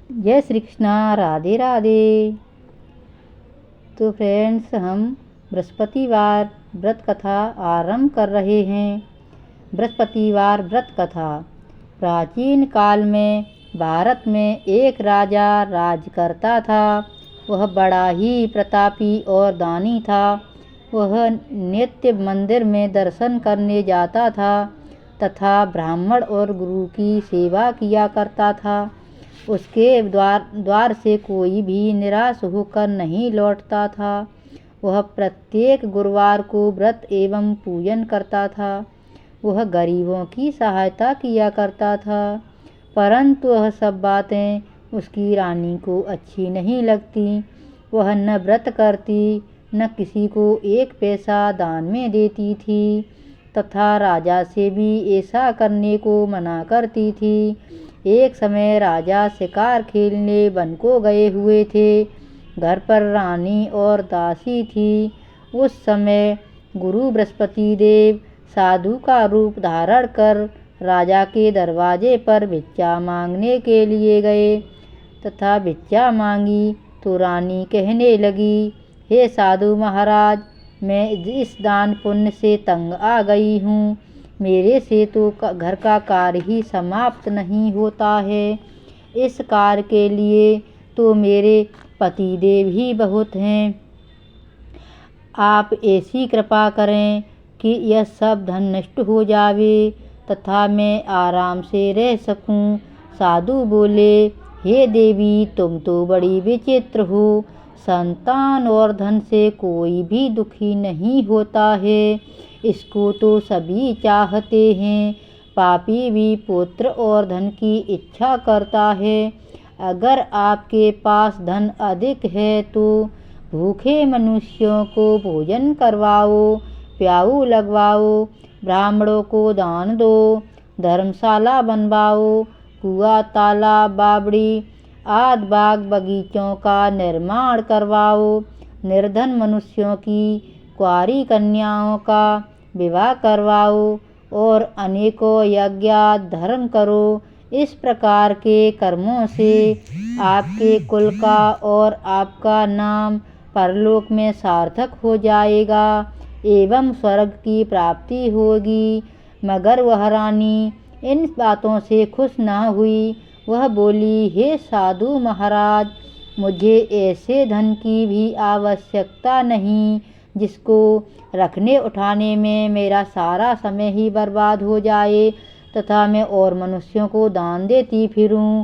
जय श्री कृष्णा। राधे राधे। तो फ्रेंड्स, हम बृहस्पतिवार व्रत कथा आरंभ कर रहे हैं। बृहस्पतिवार व्रत कथा। प्राचीन काल में भारत में एक राजा राज करता था। वह बड़ा ही प्रतापी और दानी था। वह नित्य मंदिर में दर्शन करने जाता था तथा ब्राह्मण और गुरु की सेवा किया करता था। उसके द्वार से कोई भी निराश होकर नहीं लौटता था। वह प्रत्येक गुरुवार को व्रत एवं पूजन करता था। वह गरीबों की सहायता किया करता था, परंतु वह सब बातें उसकी रानी को अच्छी नहीं लगती। वह न व्रत करती, न किसी को एक पैसा दान में देती थी तथा राजा से भी ऐसा करने को मना करती थी। एक समय राजा शिकार खेलने वन को गए हुए थे। घर पर रानी और दासी थी। उस समय गुरु बृहस्पति देव साधु का रूप धारण कर राजा के दरवाजे पर भिक्षा मांगने के लिए गए तथा भिक्षा मांगी तो रानी कहने लगी, हे साधु महाराज, मैं इस दान पुण्य से तंग आ गई हूँ। मेरे से तो घर का कार्य ही समाप्त नहीं होता है। इस कार्य के लिए तो मेरे पतिदेव ही बहुत हैं। आप ऐसी कृपा करें कि यह सब धन नष्ट हो जावे तथा मैं आराम से रह सकूं। साधु बोले, हे देवी, तुम तो बड़ी विचित्र हो। संतान और धन से कोई भी दुखी नहीं होता है। इसको तो सभी चाहते हैं। पापी भी पुत्र और धन की इच्छा करता है। अगर आपके पास धन अधिक है तो भूखे मनुष्यों को भोजन करवाओ, प्याऊ लगवाओ, ब्राह्मणों को दान दो, धर्मशाला बनवाओ, कुआं, तालाब, बावड़ी आदि बाग बगीचों का निर्माण करवाओ। निर्धन मनुष्यों की कुंवारी कन्याओं का विवाह करवाओ और अनेकों यज्ञ धर्म करो। इस प्रकार के कर्मों से आपके कुल का और आपका नाम परलोक में सार्थक हो जाएगा एवं स्वर्ग की प्राप्ति होगी। मगर वह रानी इन बातों से खुश न हुई। वह बोली, हे साधु महाराज, मुझे ऐसे धन की भी आवश्यकता नहीं जिसको रखने उठाने में मेरा सारा समय ही बर्बाद हो जाए तथा मैं और मनुष्यों को दान देती फिरूं।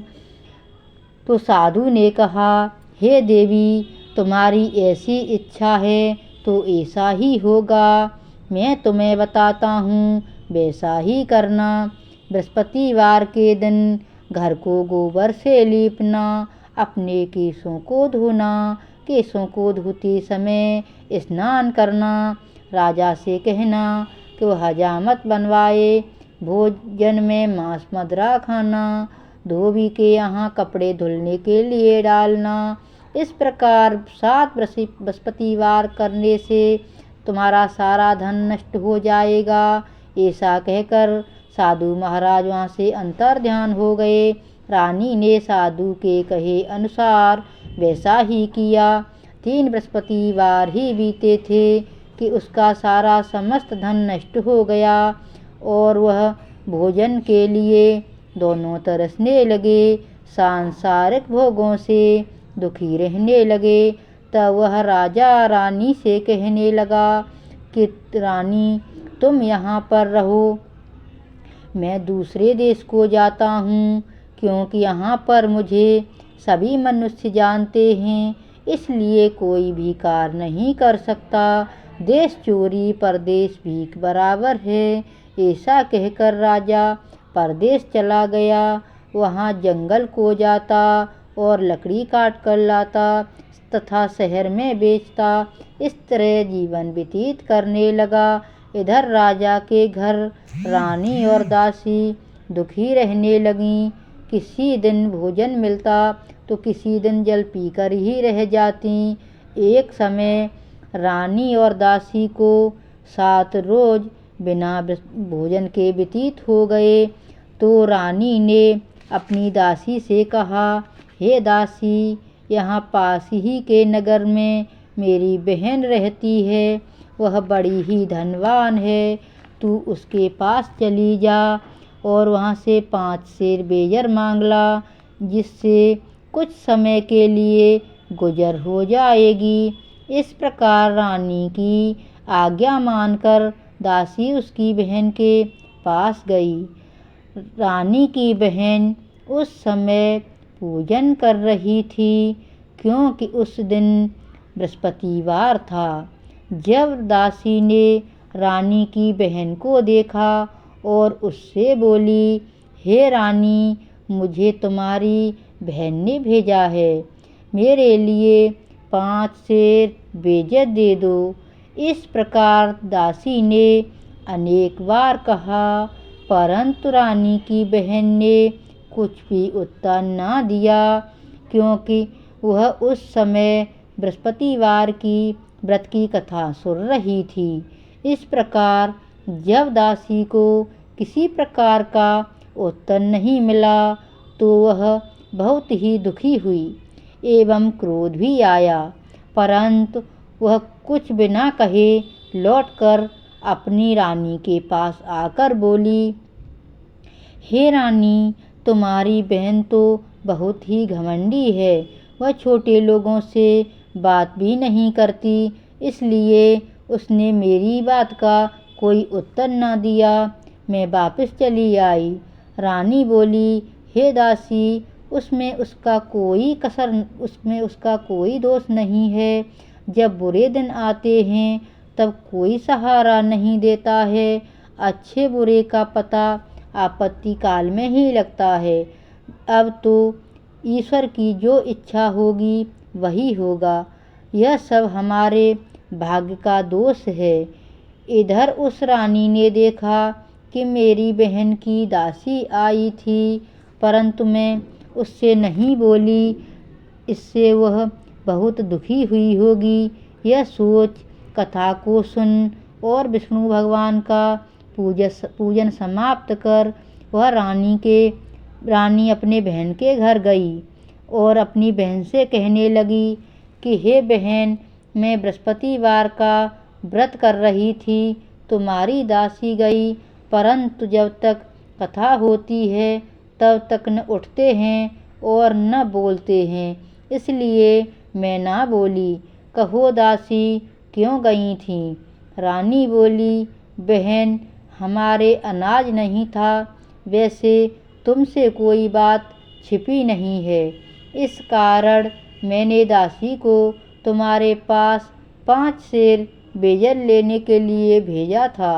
तो साधु ने कहा, हे देवी, तुम्हारी ऐसी इच्छा है तो ऐसा ही होगा। मैं तुम्हें बताता हूँ, वैसा ही करना। बृहस्पतिवार के दिन घर को गोबर से लीपना, अपने केशों को धोना, केशों को धोते समय स्नान करना, राजा से कहना कि वह हजामत बनवाए, भोजन में मांस मदिरा खाना, धोबी के यहाँ कपड़े धुलने के लिए डालना। इस प्रकार 7 बृहस्पतिवार करने से तुम्हारा सारा धन नष्ट हो जाएगा। ऐसा कहकर साधु महाराज वहाँ से अंतर्ध्यान हो गए। रानी ने साधु के कहे अनुसार वैसा ही किया। 3 बृहस्पतिवार ही बीते थे कि उसका सारा समस्त धन नष्ट हो गया और वह भोजन के लिए दोनों तरसने लगे, सांसारिक भोगों से दुखी रहने लगे। तब वह राजा रानी से कहने लगा कि रानी, तुम यहाँ पर रहो, मैं दूसरे देश को जाता हूँ, क्योंकि यहाँ पर मुझे सभी मनुष्य जानते हैं, इसलिए कोई भी कार्य नहीं कर सकता। देश चोरी परदेश भीख बराबर है। ऐसा कहकर राजा परदेश चला गया। वहाँ जंगल को जाता और लकड़ी काट कर लाता तथा शहर में बेचता। इस तरह जीवन व्यतीत करने लगा। इधर राजा के घर रानी और दासी दुखी रहने लगीं। किसी दिन भोजन मिलता तो किसी दिन जल पीकर ही रह जाती। एक समय रानी और दासी को 7 रोज बिना भोजन के व्यतीत हो गए। तो रानी ने अपनी दासी से कहा, हे दासी, यहाँ पास ही के नगर में मेरी बहन रहती है, वह बड़ी ही धनवान है। तू उसके पास चली जा और वहाँ से 5 सेर बेजर मांग ला, जिससे कुछ समय के लिए गुजर हो जाएगी। इस प्रकार रानी की आज्ञा मानकर दासी उसकी बहन के पास गई। रानी की बहन उस समय पूजन कर रही थी, क्योंकि उस दिन बृहस्पतिवार था। जब दासी ने रानी की बहन को देखा और उससे बोली, हे रानी, मुझे तुम्हारी बहन ने भेजा है, मेरे लिए 5 सेर बेजर दे दो। इस प्रकार दासी ने अनेक बार कहा, परंतु रानी की बहन ने कुछ भी उत्तर न दिया, क्योंकि वह उस समय बृहस्पतिवार की व्रत की कथा सुन रही थी। इस प्रकार जब दासी को किसी प्रकार का उत्तर नहीं मिला, तो वह बहुत ही दुखी हुई एवं क्रोध भी आया, परंतु वह कुछ बिना कहे लौटकर अपनी रानी के पास आकर बोली, हे रानी, तुम्हारी बहन तो बहुत ही घमंडी है। वह छोटे लोगों से बात भी नहीं करती, इसलिए उसने मेरी बात का कोई उत्तर न दिया। मैं वापस चली आई। रानी बोली, हे दासी, उसमें उसका कोई दोष नहीं है। जब बुरे दिन आते हैं तब कोई सहारा नहीं देता है। अच्छे बुरे का पता आपत्ति काल में ही लगता है। अब तो ईश्वर की जो इच्छा होगी वही होगा। यह सब हमारे भाग्य का दोष है। इधर उस रानी ने देखा कि मेरी बहन की दासी आई थी, परंतु मैं उससे नहीं बोली, इससे वह बहुत दुखी हुई होगी। यह सोच कथा को सुन और विष्णु भगवान का पूजन समाप्त कर वह रानी अपने बहन के घर गई और अपनी बहन से कहने लगी कि हे बहन, मैं बृहस्पतिवार का व्रत कर रही थी, तुम्हारी दासी गई, परंतु जब तक कथा होती है तब तक न उठते हैं और न बोलते हैं, इसलिए मैं ना बोली। कहो दासी, क्यों गई थी? रानी बोली, बहन, हमारे अनाज नहीं था, वैसे तुमसे कोई बात छिपी नहीं है, इस कारण मैंने दासी को तुम्हारे पास 5 सेर बेजर लेने के लिए भेजा था।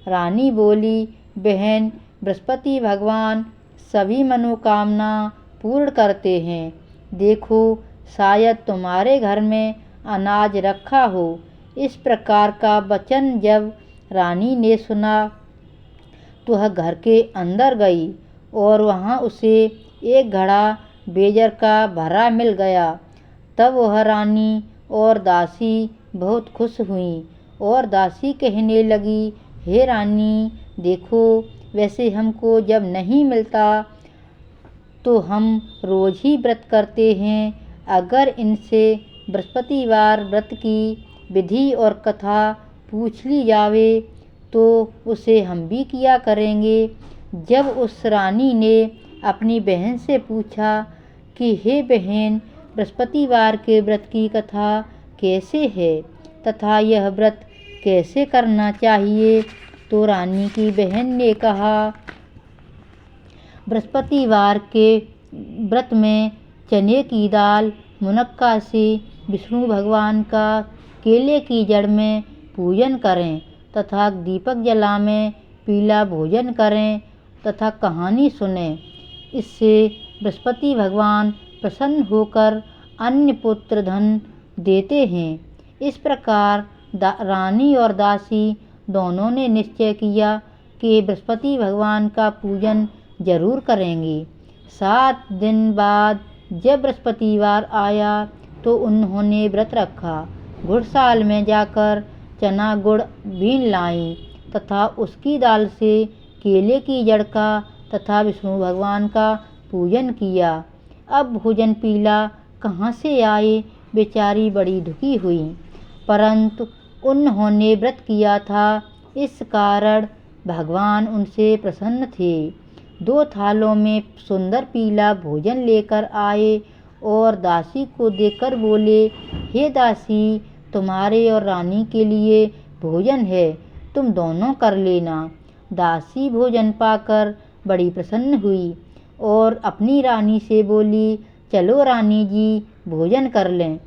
रानी बोली, बहन, बृहस्पति भगवान सभी मनोकामना पूर्ण करते हैं। देखो, शायद तुम्हारे घर में अनाज रखा हो। इस प्रकार का वचन जब रानी ने सुना तो वह घर के अंदर गई और वहाँ उसे एक घड़ा बेजर का भरा मिल गया। तब वह रानी और दासी बहुत खुश हुई और दासी कहने लगी, हे रानी, देखो, वैसे हमको जब नहीं मिलता तो हम रोज ही व्रत करते हैं। अगर इनसे बृहस्पतिवार व्रत की विधि और कथा पूछ ली जावे तो उसे हम भी किया करेंगे। जब उस रानी ने अपनी बहन से पूछा कि हे बहन, बृहस्पतिवार के व्रत की कथा कैसे है तथा यह व्रत कैसे करना चाहिए, तो रानी की बहन ने कहा, बृहस्पतिवार के व्रत में चने की दाल मुनक्का से विष्णु भगवान का केले की जड़ में पूजन करें तथा दीपक जलाएं, पीला भोजन करें तथा कहानी सुनें। इससे बृहस्पति भगवान प्रसन्न होकर अन्य पुत्र धन देते हैं। इस प्रकार रानी और दासी दोनों ने निश्चय किया कि बृहस्पति भगवान का पूजन जरूर करेंगे। 7 दिन बाद जब बृहस्पतिवार आया तो उन्होंने व्रत रखा। गुड़साल में जाकर चना गुड़ बीन लाई तथा उसकी दाल से केले की जड़ का तथा विष्णु भगवान का पूजन किया। अब भोजन पीला कहाँ से आए। बेचारी बड़ी दुखी हुई, परंतु उन्होंने व्रत किया था, इस कारण भगवान उनसे प्रसन्न थे। 2 थालों में सुंदर पीला भोजन लेकर आए और दासी को देकर बोले, हे दासी, तुम्हारे और रानी के लिए भोजन है, तुम दोनों कर लेना। दासी भोजन पाकर बड़ी प्रसन्न हुई और अपनी रानी से बोली, चलो रानी जी, भोजन कर लें।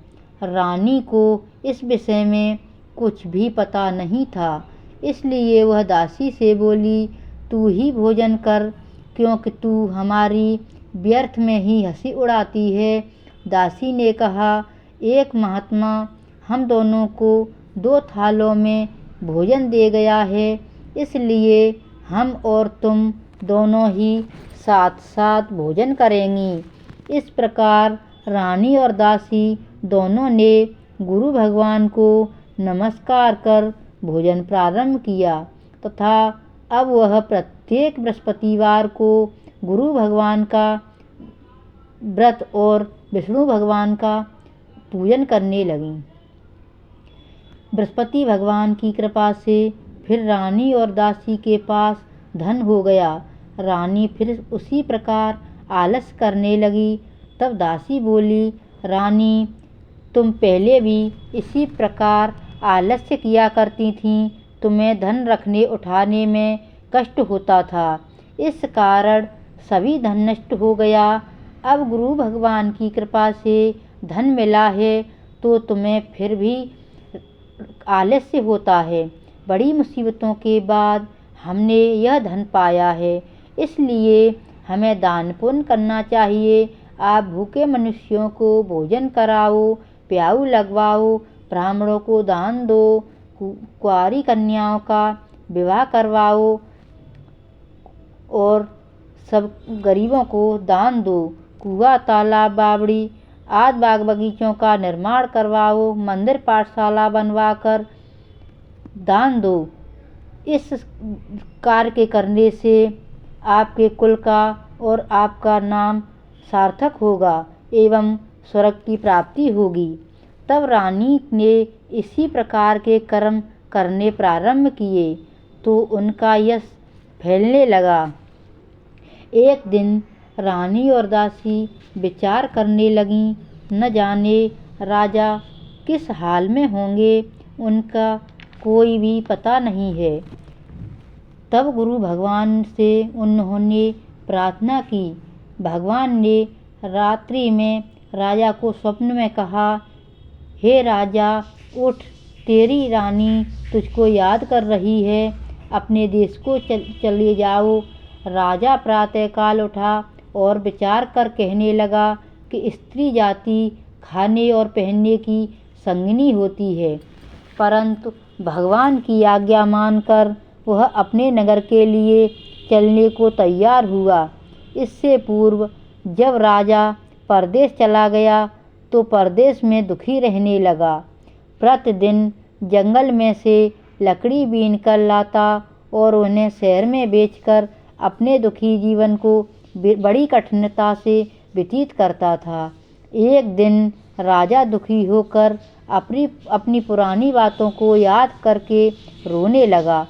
रानी को इस विषय में कुछ भी पता नहीं था, इसलिए वह दासी से बोली, तू ही भोजन कर, क्योंकि तू हमारी व्यर्थ में ही हंसी उड़ाती है। दासी ने कहा, एक महात्मा हम दोनों को 2 थालों में भोजन दे गया है, इसलिए हम और तुम दोनों ही साथ साथ भोजन करेंगी। इस प्रकार रानी और दासी दोनों ने गुरु भगवान को नमस्कार कर भोजन प्रारंभ किया तथा अब वह प्रत्येक बृहस्पतिवार को गुरु भगवान का व्रत और विष्णु भगवान का पूजन करने लगीं। बृहस्पति भगवान की कृपा से फिर रानी और दासी के पास धन हो गया। रानी फिर उसी प्रकार आलस करने लगी। तब दासी बोली, रानी, तुम पहले भी इसी प्रकार आलस्य किया करती थीं, तुम्हें धन रखने उठाने में कष्ट होता था, इस कारण सभी धन नष्ट हो गया। अब गुरु भगवान की कृपा से धन मिला है तो तुम्हें फिर भी आलस्य होता है। बड़ी मुसीबतों के बाद हमने यह धन पाया है, इसलिए हमें दान पुण्य करना चाहिए। आप भूखे मनुष्यों को भोजन कराओ, प्याऊ लगवाओ, ब्राह्मणों को दान दो, कुंवारी कन्याओं का विवाह करवाओ और सब गरीबों को दान दो। कुआं, तालाब, बावड़ी आदि बाग बगीचों का निर्माण करवाओ, मंदिर पाठशाला बनवाकर दान दो। इस कार्य के करने से आपके कुल का और आपका नाम सार्थक होगा एवं स्वर्ग की प्राप्ति होगी। तब रानी ने इसी प्रकार के कर्म करने प्रारंभ किए तो उनका यश फैलने लगा। एक दिन रानी और दासी विचार करने लगीं, न जाने राजा किस हाल में होंगे, उनका कोई भी पता नहीं है। तब गुरु भगवान से उन्होंने प्रार्थना की। भगवान ने रात्रि में राजा को स्वप्न में कहा, हे राजा, उठ, तेरी रानी तुझको याद कर रही है, अपने देश को चले जाओ। राजा प्रातःकाल उठा और विचार कर कहने लगा कि स्त्री जाति खाने और पहनने की संगिनी होती है, परंतु भगवान की आज्ञा मानकर वह अपने नगर के लिए चलने को तैयार हुआ। इससे पूर्व जब राजा परदेश चला गया तो परदेश में दुखी रहने लगा। प्रतिदिन जंगल में से लकड़ी बीन कर लाता और उन्हें शहर में बेचकर अपने दुखी जीवन को बड़ी कठिनता से व्यतीत करता था। एक दिन राजा दुखी होकर अपनी पुरानी बातों को याद करके रोने लगा।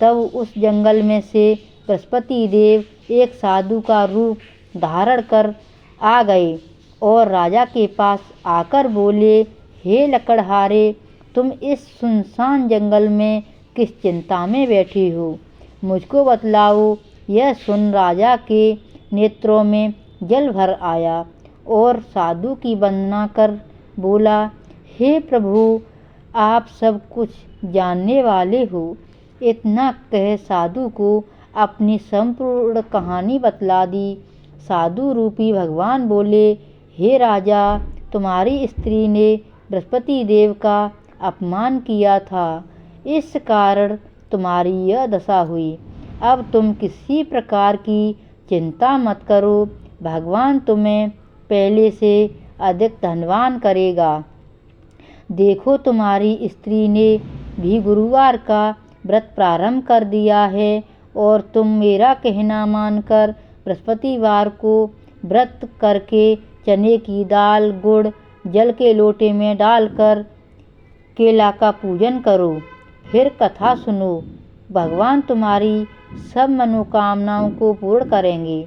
तब उस जंगल में से बृहस्पति देव एक साधु का रूप धारण कर आ गए और राजा के पास आकर बोले, हे लकड़हारे, तुम इस सुनसान जंगल में किस चिंता में बैठे हो, मुझको बतलाओ। यह सुन राजा के नेत्रों में जल भर आया और साधु की वंदना कर बोला, हे प्रभु, आप सब कुछ जानने वाले हो। इतना कह साधु को अपनी संपूर्ण कहानी बतला दी। साधु रूपी भगवान बोले, हे राजा, तुम्हारी स्त्री ने बृहस्पति देव का अपमान किया था, इस कारण तुम्हारी यह दशा हुई। अब तुम किसी प्रकार की चिंता मत करो, भगवान तुम्हें पहले से अधिक धनवान करेगा। देखो, तुम्हारी स्त्री ने भी गुरुवार का व्रत प्रारंभ कर दिया है और तुम मेरा कहना मानकर बृहस्पतिवार को व्रत करके चने की दाल, गुड़, जल के लोटे में डालकर केला का पूजन करो। फिर कथा सुनो। भगवान तुम्हारी सब मनोकामनाओं को पूर्ण करेंगे।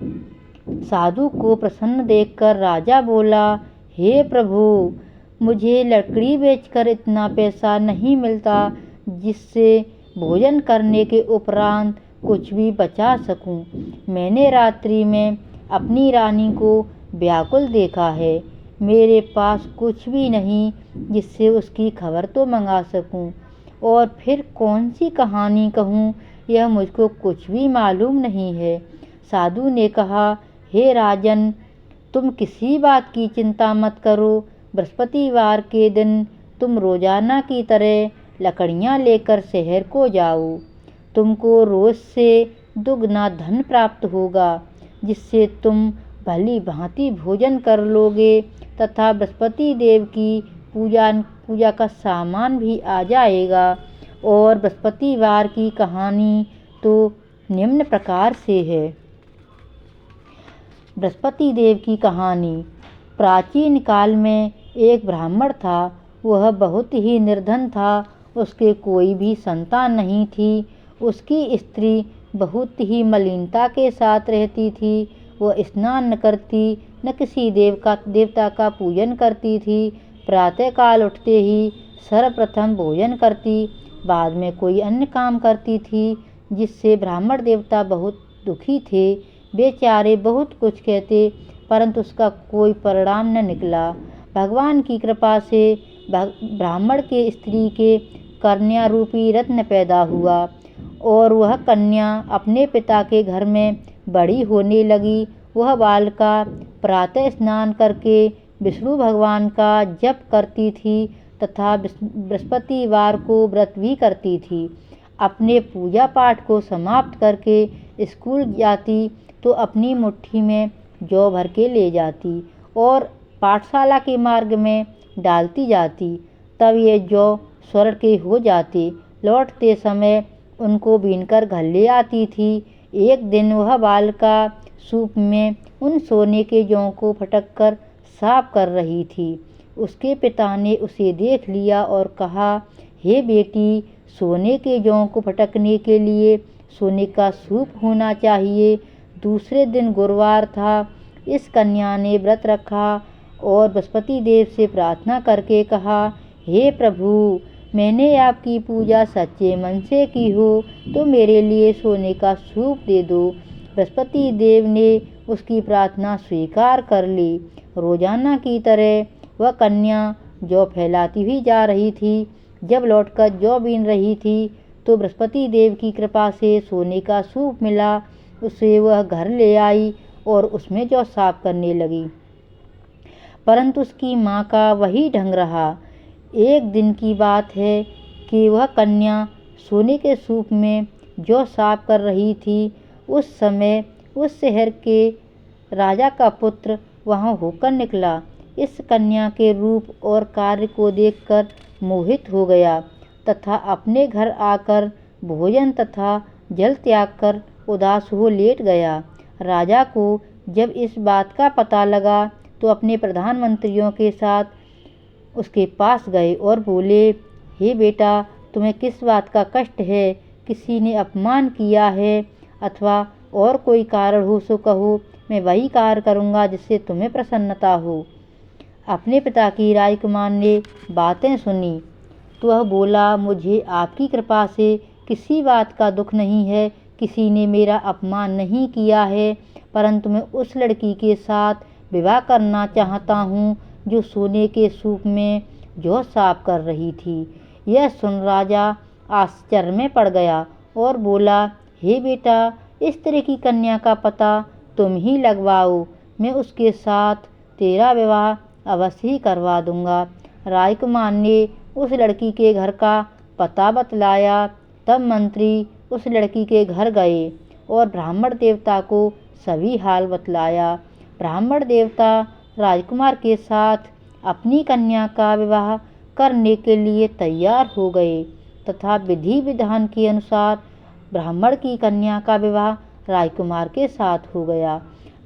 साधु को प्रसन्न देखकर राजा बोला, हे प्रभु, मुझे लकड़ी बेचकर इतना पैसा नहीं मिलता जिससे भोजन करने के उपरांत कुछ भी बचा सकूं। मैंने रात्रि में अपनी रानी को व्याकुल देखा है। मेरे पास कुछ भी नहीं जिससे उसकी खबर तो मंगा सकूं। और फिर कौन सी कहानी कहूँ, यह मुझको कुछ भी मालूम नहीं है। साधु ने कहा, हे राजन, तुम किसी बात की चिंता मत करो। बृहस्पतिवार के दिन तुम रोजाना की तरह लकड़ियाँ लेकर शहर को जाओ। तुमको रोज से दुगना धन प्राप्त होगा, जिससे तुम भली भांति भोजन कर लोगे तथा बृहस्पति देव की पूजा का सामान भी आ जाएगा। और बृहस्पतिवार की कहानी तो निम्न प्रकार से है। बृहस्पति देव की कहानी। प्राचीन काल में एक ब्राह्मण था। वह बहुत ही निर्धन था। उसके कोई भी संतान नहीं थी। उसकी स्त्री बहुत ही मलिनता के साथ रहती थी। वह स्नान न करती, न किसी देवता का पूजन करती थी। प्रातःकाल उठते ही सर्वप्रथम भोजन करती, बाद में कोई अन्य काम करती थी, जिससे ब्राह्मण देवता बहुत दुखी थे। बेचारे बहुत कुछ कहते, परंतु उसका कोई परिणाम न निकला। भगवान की कृपा से ब्राह्मण के स्त्री के कन्या रूपी रत्न पैदा हुआ और वह कन्या अपने पिता के घर में बड़ी होने लगी। वह बालिका प्रातः स्नान करके विष्णु भगवान का जप करती थी तथा बृहस्पतिवार को व्रत भी करती थी। अपने पूजा पाठ को समाप्त करके स्कूल जाती तो अपनी मुट्ठी में जौ भर के ले जाती और पाठशाला के मार्ग में डालती जाती। तब ये जौ स्वर्ण के हो जाते। लौटते समय उनको बीनकर घर ले आती थी। एक दिन वह बालिका सूप में उन सोने के जौ को फटक कर साफ कर रही थी। उसके पिता ने उसे देख लिया और कहा, हे बेटी, सोने के जौ को फटकने के लिए सोने का सूप होना चाहिए। दूसरे दिन गुरुवार था। इस कन्या ने व्रत रखा और बृहस्पति देव से प्रार्थना करके कहा, हे प्रभु, मैंने आपकी पूजा सच्चे मन से की हो तो मेरे लिए सोने का सूप दे दो। बृहस्पति देव ने उसकी प्रार्थना स्वीकार कर ली। रोजाना की तरह वह कन्या जौ फैलाती हुई जा रही थी। जब लौटकर जौ बीन रही थी तो बृहस्पति देव की कृपा से सोने का सूप मिला। उसे वह घर ले आई और उसमें जौ साफ करने लगी, परंतु उसकी माँ का वही ढंग रहा। एक दिन की बात है कि वह कन्या सोने के सूप में जौ साफ कर रही थी। उस समय उस शहर के राजा का पुत्र वहाँ होकर निकला। इस कन्या के रूप और कार्य को देखकर मोहित हो गया तथा अपने घर आकर भोजन तथा जल त्याग कर उदास हो लेट गया। राजा को जब इस बात का पता लगा तो अपने प्रधानमंत्रियों के साथ उसके पास गए और बोले, हे बेटा, तुम्हें किस बात का कष्ट है? किसी ने अपमान किया है अथवा और कोई कारण हो सो कहो, मैं वही कार्य करूँगा जिससे तुम्हें प्रसन्नता हो। अपने पिता की राजकुमार ने बातें सुनी तो वह बोला, मुझे आपकी कृपा से किसी बात का दुख नहीं है। किसी ने मेरा अपमान नहीं किया है, परंतु मैं उस लड़की के साथ विवाह करना चाहता हूँ जो सोने के सूप में जौ साफ कर रही थी। यह सुन राजा आश्चर्य में पड़ गया और बोला, हे बेटा, इस तरह की कन्या का पता तुम ही लगवाओ। मैं उसके साथ तेरा विवाह अवश्य ही करवा दूंगा। राजकुमार ने उस लड़की के घर का पता बतलाया। तब मंत्री उस लड़की के घर गए और ब्राह्मण देवता को सभी हाल बतलाया। ब्राह्मण देवता राजकुमार के साथ अपनी कन्या का विवाह करने के लिए तैयार हो गए तथा विधि विधान के अनुसार ब्राह्मण की कन्या का विवाह राजकुमार के साथ हो गया।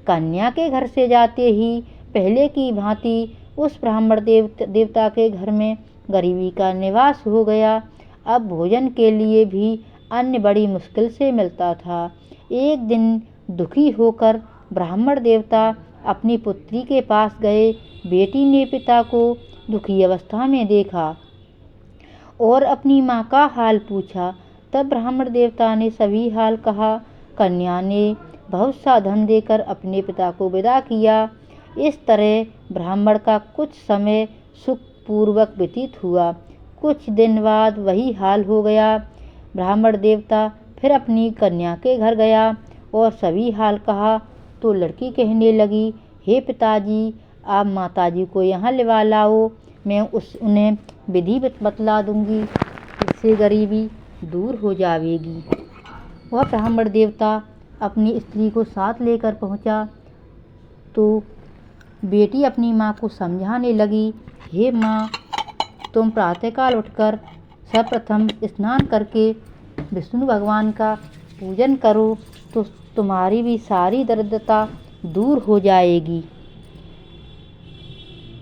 कन्या के घर से जाते ही पहले की भांति उस ब्राह्मण देवता के घर में गरीबी का निवास हो गया। अब भोजन के लिए भी अन्न बड़ी मुश्किल से मिलता था। एक दिन दुखी होकर ब्राह्मण देवता अपनी पुत्री के पास गए। बेटी ने पिता को दुखी अवस्था में देखा और अपनी माँ का हाल पूछा। तब ब्राह्मण देवता ने सभी हाल कहा। कन्या ने बहुत सा धन देकर अपने पिता को विदा किया। इस तरह ब्राह्मण का कुछ समय सुखपूर्वक व्यतीत हुआ। कुछ दिन बाद वही हाल हो गया। ब्राह्मण देवता फिर अपनी कन्या के घर गया और सभी हाल कहा तो लड़की कहने लगी, हे पिताजी, आप माताजी को यहाँ लिवा लाओ, मैं उन्हें विधि बतला दूंगी, इससे गरीबी दूर हो जाएगी। वह ब्राह्मण देवता अपनी स्त्री को साथ लेकर पहुँचा तो बेटी अपनी माँ को समझाने लगी, हे माँ, तुम प्रातःकाल उठकर सर्वप्रथम स्नान करके विष्णु भगवान का पूजन करो तो तुम्हारी भी सारी दरिद्रता दूर हो जाएगी।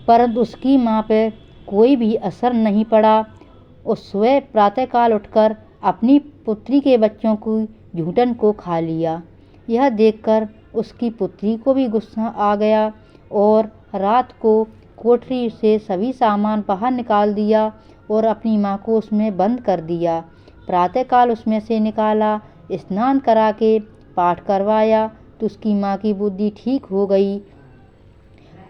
परंतु उसकी माँ पर कोई भी असर नहीं पड़ा। उस स्वयं प्रातःकाल उठकर अपनी पुत्री के बच्चों को झूठन को खा लिया। यह देखकर उसकी पुत्री को भी गुस्सा आ गया और रात को कोठरी से सभी सामान बाहर निकाल दिया और अपनी माँ को उसमें बंद कर दिया। प्रातःकाल उसमें से निकाला, स्नान करा के पाठ करवाया तो उसकी माँ की बुद्धि ठीक हो गई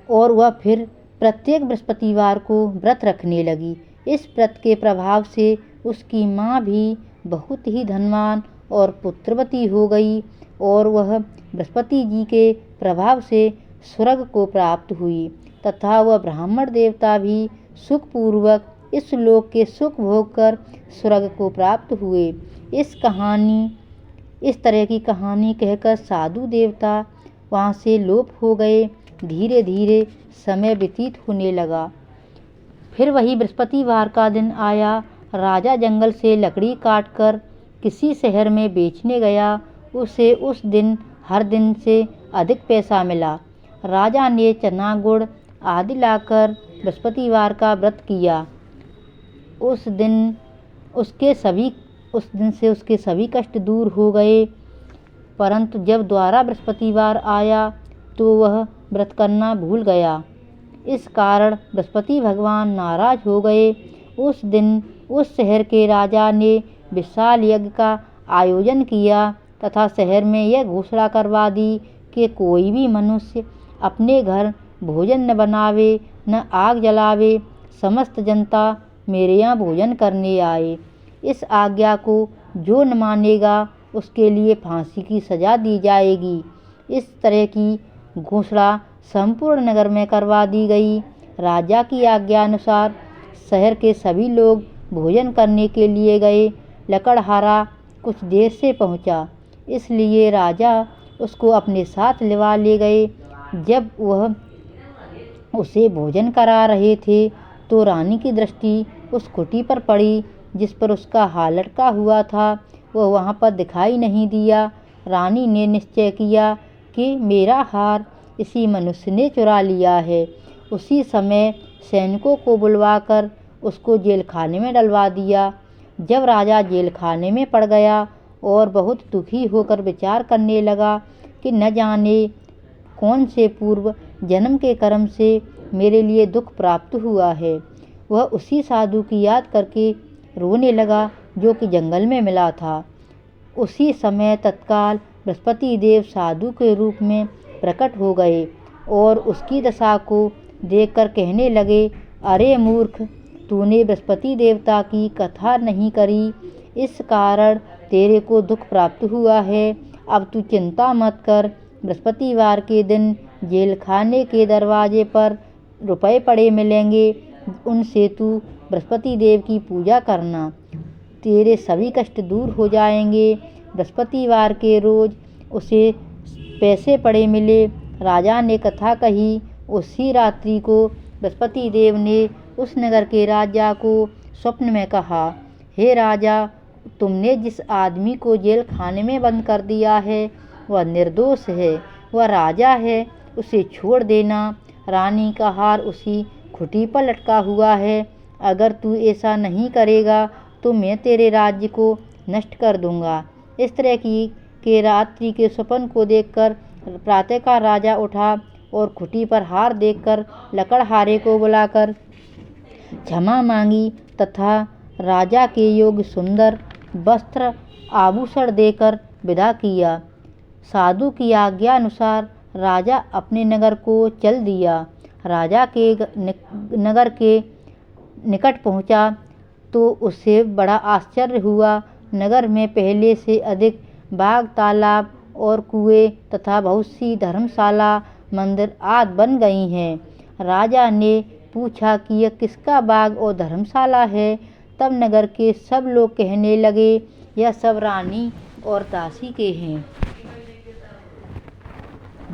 और वह फिर प्रत्येक बृहस्पतिवार को व्रत रखने लगी। इस व्रत के प्रभाव से उसकी माँ भी बहुत ही धनवान और पुत्रवती हो गई और वह बृहस्पति जी के प्रभाव से स्वर्ग को प्राप्त हुई तथा वह ब्राह्मण देवता भी सुखपूर्वक इस लोक के सुख भोग कर स्वर्ग को प्राप्त हुए। इस तरह की कहानी कहकर साधु देवता वहाँ से लोप हो गए। धीरे धीरे समय व्यतीत होने लगा। फिर वही बृहस्पतिवार का दिन आया। राजा जंगल से लकड़ी काटकर किसी शहर में बेचने गया। उसे उस दिन हर दिन से अधिक पैसा मिला। राजा ने चना गुड़ आदि लाकर बृहस्पतिवार का व्रत किया। उस दिन से उसके सभी कष्ट दूर हो गए। परंतु जब दोबारा बृहस्पतिवार आया तो वह व्रत करना भूल गया। इस कारण बृहस्पति भगवान नाराज हो गए। उस दिन उस शहर के राजा ने विशाल यज्ञ का आयोजन किया तथा शहर में यह घोषणा करवा दी कि कोई भी मनुष्य अपने घर भोजन न बनावे न आग जलावे, समस्त जनता मेरे यहाँ भोजन करने आए। इस आज्ञा को जो न मानेगा उसके लिए फांसी की सजा दी जाएगी। इस तरह की घोषणा संपूर्ण नगर में करवा दी गई। राजा की आज्ञा अनुसार शहर के सभी लोग भोजन करने के लिए गए। लकड़हारा कुछ देर से पहुंचा, इसलिए राजा उसको अपने साथ लिवा ले गए। जब वह उसे भोजन करा रहे थे तो रानी की दृष्टि उस कुटी पर पड़ी जिस पर उसका हार लटका हुआ था। वह वहाँ पर दिखाई नहीं दिया। रानी ने निश्चय किया कि मेरा हार इसी मनुष्य ने चुरा लिया है। उसी समय सैनिकों को बुलवाकर उसको जेल खाने में डलवा दिया। जब राजा जेल खाने में पड़ गया और बहुत दुखी होकर विचार करने लगा कि न जाने कौन से पूर्व जन्म के कर्म से मेरे लिए दुख प्राप्त हुआ है, वह उसी साधु की याद करके रोने लगा जो कि जंगल में मिला था। उसी समय तत्काल बृहस्पति देव साधु के रूप में प्रकट हो गए और उसकी दशा को देखकर कहने लगे, अरे मूर्ख, तूने बृहस्पति देवता की कथा नहीं करी, इस कारण तेरे को दुख प्राप्त हुआ है। अब तू चिंता मत कर। बृहस्पतिवार के दिन जेल खाने के दरवाजे पर रुपए पड़े मिलेंगे, उनसे तू बृहस्पति देव की पूजा करना, तेरे सभी कष्ट दूर हो जाएंगे। बृहस्पतिवार के रोज उसे पैसे पड़े मिले। राजा ने कथा कही। उसी रात्रि को बृहस्पति देव ने उस नगर के राजा को स्वप्न में कहा, हे राजा, तुमने जिस आदमी को जेल खाने में बंद कर दिया है वह निर्दोष है, वह राजा है, उसे छोड़ देना। रानी का हार उसी खुटी पर लटका हुआ है। अगर तू ऐसा नहीं करेगा तो मैं तेरे राज्य को नष्ट कर दूंगा। इस तरह की के रात्रि के स्वप्न को देखकर प्रातःकाल राजा उठा और खुटी पर हार देखकर लकड़हारे को बुलाकर क्षमा मांगी तथा राजा के योग्य सुंदर वस्त्र आभूषण देकर विदा किया। साधु की आज्ञा अनुसार राजा अपने नगर को चल दिया। राजा के नगर के निकट पहुंचा तो उसे बड़ा आश्चर्य हुआ। नगर में पहले से अधिक बाग, तालाब और कुएं तथा बहुत सी धर्मशाला, मंदिर आदि बन गई हैं। राजा ने पूछा कि यह किसका बाग और धर्मशाला है। तब नगर के सब लोग कहने लगे, यह सब रानी और दासी के हैं।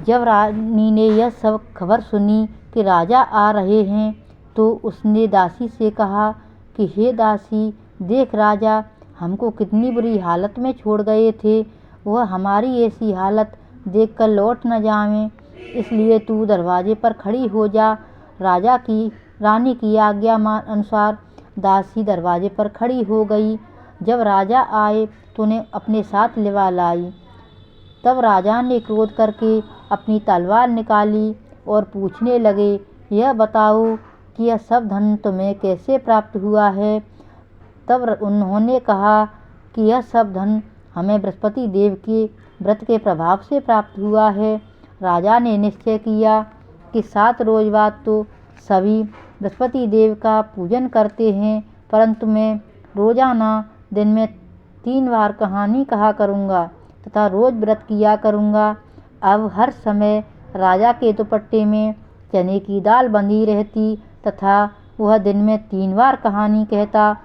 जब रानी ने यह सब खबर सुनी कि राजा आ रहे हैं तो उसने दासी से कहा कि हे दासी, देख राजा हमको कितनी बुरी हालत में छोड़ गए थे। वह हमारी ऐसी हालत देखकर लौट न जाएं, इसलिए तू दरवाजे पर खड़ी हो जा। रानी की आज्ञा अनुसार दासी दरवाजे पर खड़ी हो गई। जब राजा आए तो उन्हें अपने साथ लिवा लाई। तब राजा ने क्रोध करके अपनी तलवार निकाली और पूछने लगे, यह बताओ कि यह सब धन तुम्हें कैसे प्राप्त हुआ है। तब उन्होंने कहा कि यह सब धन हमें बृहस्पति देव के व्रत के प्रभाव से प्राप्त हुआ है। राजा ने निश्चय किया कि 7 रोज बाद तो सभी बृहस्पति देव का पूजन करते हैं, परंतु मैं रोजाना दिन में 3 बार कहानी कहा करूँगा तथा रोज व्रत किया करूँगा। अब हर समय राजा के दुपट्टे में चने की दाल बंधी रहती तथा वह दिन में 3 बार कहानी कहता।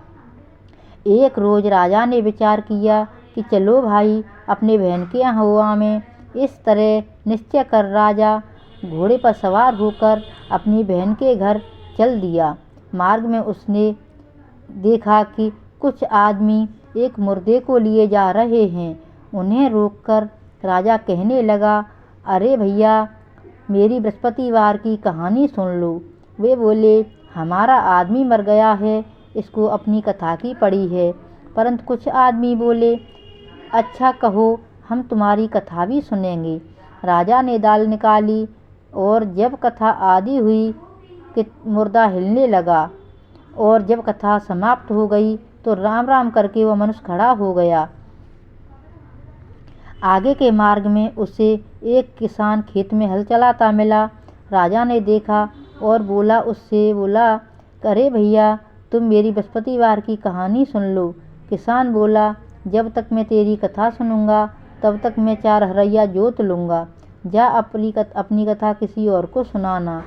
एक रोज राजा ने विचार किया कि चलो भाई अपने बहन के यहाँ हुआ में। इस तरह निश्चय कर राजा घोड़े पर सवार होकर अपनी बहन के घर चल दिया। मार्ग में उसने देखा कि कुछ आदमी एक मुर्दे को लिए जा रहे हैं। उन्हें रोककर राजा कहने लगा, अरे भैया, मेरी बृहस्पतिवार की कहानी सुन लो। वे बोले, हमारा आदमी मर गया है, इसको अपनी कथा की पड़ी है। परंतु कुछ आदमी बोले, अच्छा कहो, हम तुम्हारी कथा भी सुनेंगे। राजा ने दाल निकाली और जब कथा आदि हुई कि मुर्दा हिलने लगा और जब कथा समाप्त हो गई तो राम राम करके वह मनुष्य खड़ा हो गया। आगे के मार्ग में उसे एक किसान खेत में हल चलाता मिला। राजा ने देखा और उससे बोला, अरे भैया, तुम मेरी बृहस्पतिवार की कहानी सुन लो। किसान बोला, जब तक मैं तेरी कथा सुनूंगा तब तक मैं 4 हरैया जोत लूँगा। जा अपनी कथा किसी और को सुनाना।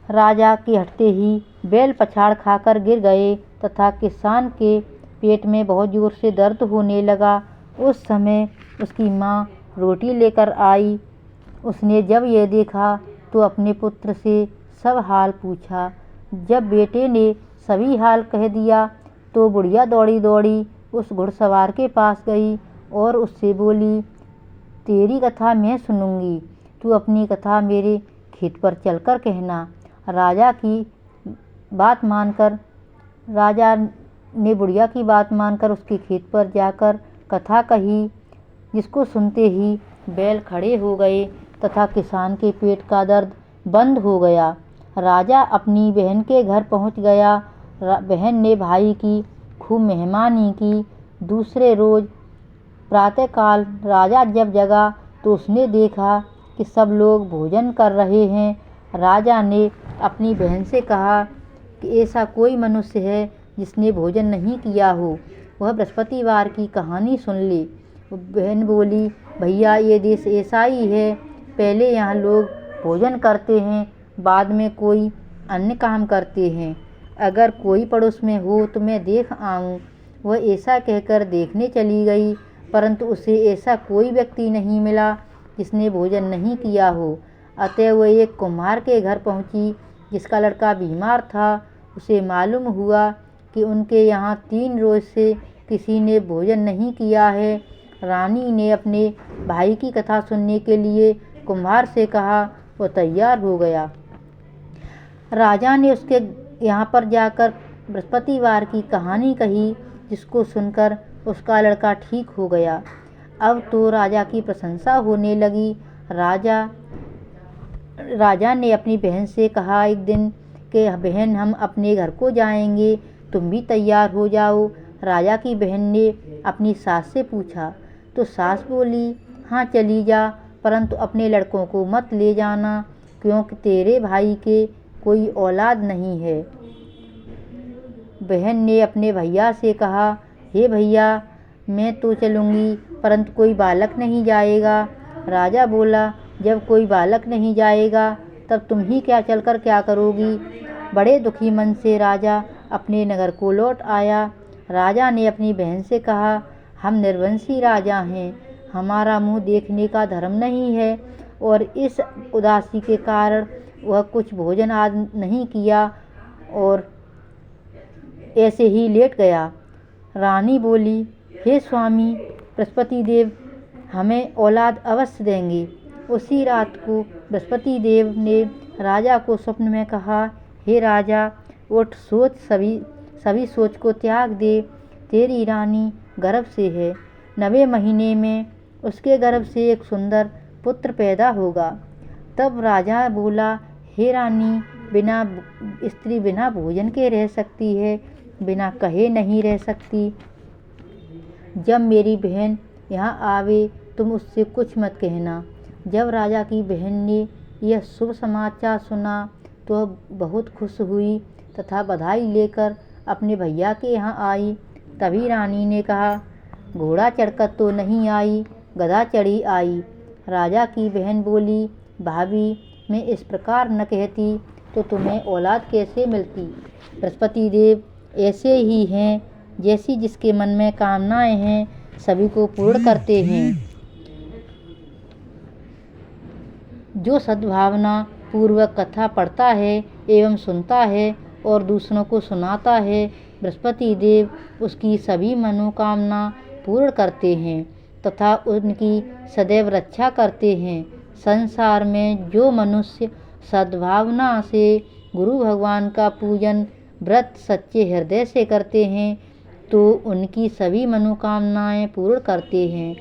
राजा के हटते ही बैल पछाड़ खाकर गिर गए तथा किसान के पेट में बहुत जोर से दर्द होने लगा। उस समय उसकी माँ रोटी लेकर आई। उसने जब यह देखा तो अपने पुत्र से सब हाल पूछा। जब बेटे ने सभी हाल कह दिया तो बुढ़िया दौड़ी दौड़ी उस घुड़सवार के पास गई और उससे बोली, तेरी कथा मैं सुनूंगी, तू अपनी कथा मेरे खेत पर चलकर कहना। राजा ने बुढ़िया की बात मानकर उसके खेत पर जाकर कथा कही, जिसको सुनते ही बैल खड़े हो गए तथा किसान के पेट का दर्द बंद हो गया। राजा अपनी बहन के घर पहुंच गया। बहन ने भाई की खूब मेहमानी की। दूसरे रोज प्रातःकाल राजा जब जगा तो उसने देखा कि सब लोग भोजन कर रहे हैं। राजा ने अपनी बहन से कहा कि ऐसा कोई मनुष्य है जिसने भोजन नहीं किया हो, वह बृहस्पतिवार की कहानी सुन ले। बहन बोली, भैया, ये देश ऐसा ही है, पहले यहाँ लोग भोजन करते हैं, बाद में कोई अन्य काम करते हैं। अगर कोई पड़ोस में हो तो मैं देख आऊँ। वह ऐसा कहकर देखने चली गई, परंतु उसे ऐसा कोई व्यक्ति नहीं मिला जिसने भोजन नहीं किया हो। अतः वह एक कुम्हार के घर पहुंची जिसका लड़का बीमार था। उसे मालूम हुआ कि उनके यहाँ 3 रोज से किसी ने भोजन नहीं किया है। रानी ने अपने भाई की कथा सुनने के लिए कुम्हार से कहा वो तैयार हो गया। राजा ने उसके यहाँ पर जाकर बृहस्पतिवार की कहानी कही, जिसको सुनकर उसका लड़का ठीक हो गया। अब तो राजा की प्रशंसा होने लगी। राजा ने अपनी बहन से कहा एक दिन कि बहन, हम अपने घर को जाएंगे, तुम भी तैयार हो जाओ। राजा की बहन ने अपनी सास से पूछा तो सास बोली, हाँ चली जा, परंतु अपने लड़कों को मत ले जाना, क्योंकि तेरे भाई के कोई औलाद नहीं है। बहन ने अपने भैया से कहा, हे भैया, मैं तो चलूँगी, परंतु कोई बालक नहीं जाएगा। राजा बोला, जब कोई बालक नहीं जाएगा तब तुम ही चलकर क्या करोगी। बड़े दुखी मन से राजा अपने नगर को लौट आया। राजा ने अपनी बहन से कहा, हम निर्वंशी राजा हैं, हमारा मुँह देखने का धर्म नहीं है, और इस उदासी के कारण वह कुछ भोजन आदि नहीं किया और ऐसे ही लेट गया। रानी बोली, हे स्वामी, बृहस्पति देव हमें औलाद अवश्य देंगे। उसी रात को बृहस्पति देव ने राजा को स्वप्न में कहा, हे राजा, उठ, सोच, सभी सोच को त्याग दे, तेरी रानी गर्भ से है, 9वें महीने में उसके गर्भ से एक सुंदर पुत्र पैदा होगा। तब राजा बोला, हे रानी, स्त्री बिना भोजन के रह सकती है, बिना कहे नहीं रह सकती। जब मेरी बहन यहाँ आवे तुम उससे कुछ मत कहना। जब राजा की बहन ने यह शुभ समाचार सुना तो बहुत खुश हुई तथा बधाई लेकर अपने भैया के यहाँ आई। तभी रानी ने कहा, घोड़ा चढ़कर तो नहीं आई, गधा चढ़ी आई। राजा की बहन बोली, भाभी, मैं इस प्रकार न कहती तो तुम्हें औलाद कैसे मिलती। बृहस्पति देव ऐसे ही हैं, जैसी जिसके मन में कामनाएं हैं सभी को पूर्ण करते हैं। जो सद्भावना पूर्वक कथा पढ़ता है एवं सुनता है और दूसरों को सुनाता है, बृहस्पति देव उसकी सभी मनोकामना पूर्ण करते हैं तथा उनकी सदैव रक्षा करते हैं। संसार में जो मनुष्य सद्भावना से गुरु भगवान का पूजन व्रत सच्चे हृदय से करते हैं तो उनकी सभी मनोकामनाएं पूर्ण करते हैं।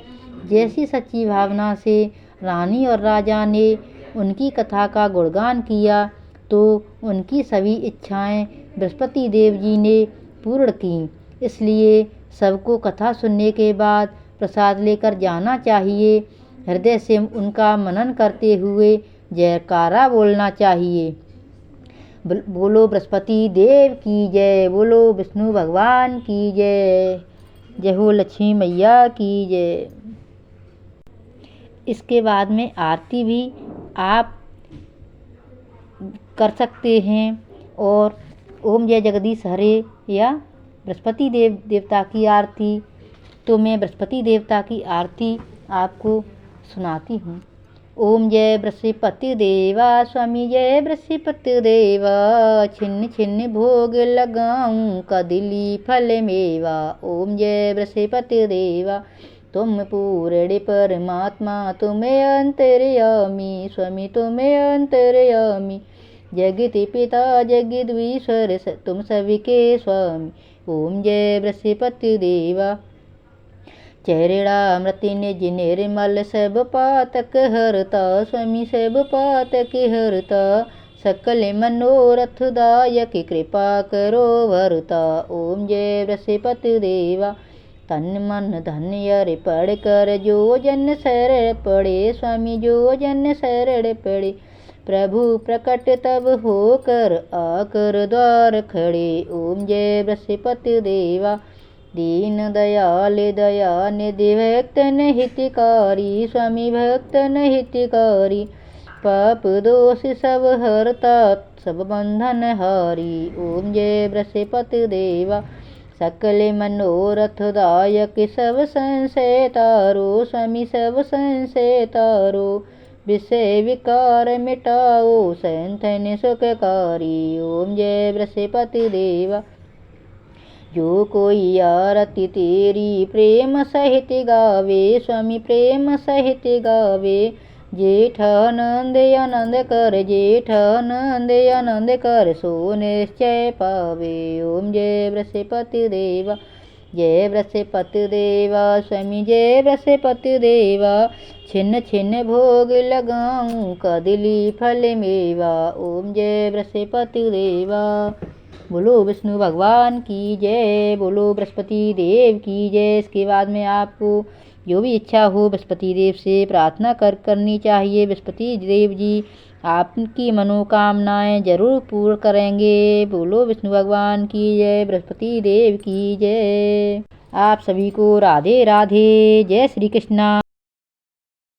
जैसी सच्ची भावना से रानी और राजा ने उनकी कथा का गुणगान किया तो उनकी सभी इच्छाएं बृहस्पति देव जी ने पूर्ण की। इसलिए सबको कथा सुनने के बाद प्रसाद लेकर जाना चाहिए। हृदय से उनका मनन करते हुए जयकारा बोलना चाहिए। बोलो बृहस्पति देव की जय, बोलो विष्णु भगवान की जय, जय हो लक्ष्मी मैया की जय। इसके बाद में आरती भी आप कर सकते हैं और ओम जय जगदीश हरे या बृहस्पति देवता की आरती। तो मैं बृहस्पति देवता की आरती आपको सुनाती हूँ। ओम जय बृहस्पति देवा, स्वामी जय बृहस्पति देवा, छिन्न छिन्न भोग लगाऊं कदली फल मेवा। ओम जय बृहस्पति देवा, तुम पूर्ण परमात्मा, तुम्हें अंतर्यामी, स्वामी तुम्हें अंतर्यामी, जगति पिता जगदीश्वर तुम सबके स्वामी। ओम जय बृहस्पति देवा, चरणा निज निर्मल सब पातक हरता, स्वामी सब पातक हरता, सकल मनोरथ दायक कृपा करो भरता। ओम जय बृहस्पति देवा, तन मन धन अर्पण कर, जो जन शरण पड़े, स्वामी जो जन शरण पड़े, प्रभु प्रकट तब होकर आकर द्वार खड़े। ओम जय बृहस्पति देवा, दीन दयाल दया निधि भक्तन हितकारी, स्वामी भक्तन हितकारी, पाप दोष सब हरता सब बंधन हारी। ओम जय बृहस्पति देवा, सकल मनोरथ दायक सब संशय तारो, स्वामी सब संशय तारो, विषय विकार मिटाओ संतन सुखकारी। ओम जय बृहस्पति देवा, जो कोई आरती तेरी प्रेम सहित गावे, स्वामी प्रेम सहित गावे, जेठ आनंद आनंद कर, जेठ आनंद आनंद कर, सो निश्चय पावे। ओम जय बृहस्पति देवा, जय बृहस्पति देवा, स्वामी जय बृहस्पति देवा। छिन्न छिन्न भोग लगाऊं, कदली फल मेवा। ओम जय बृहस्पति देवा। बोलो विष्णु भगवान की जय, बोलो बृहस्पति देव की जय। इसके बाद में आपको जो भी इच्छा हो बृहस्पति देव से प्रार्थना करनी चाहिए। बृहस्पति देव जी आपकी मनोकामनाएं जरूर पूर्ण करेंगे। बोलो विष्णु भगवान की जय, बृहस्पति देव की जय। आप सभी को राधे राधे, जय श्री कृष्णा।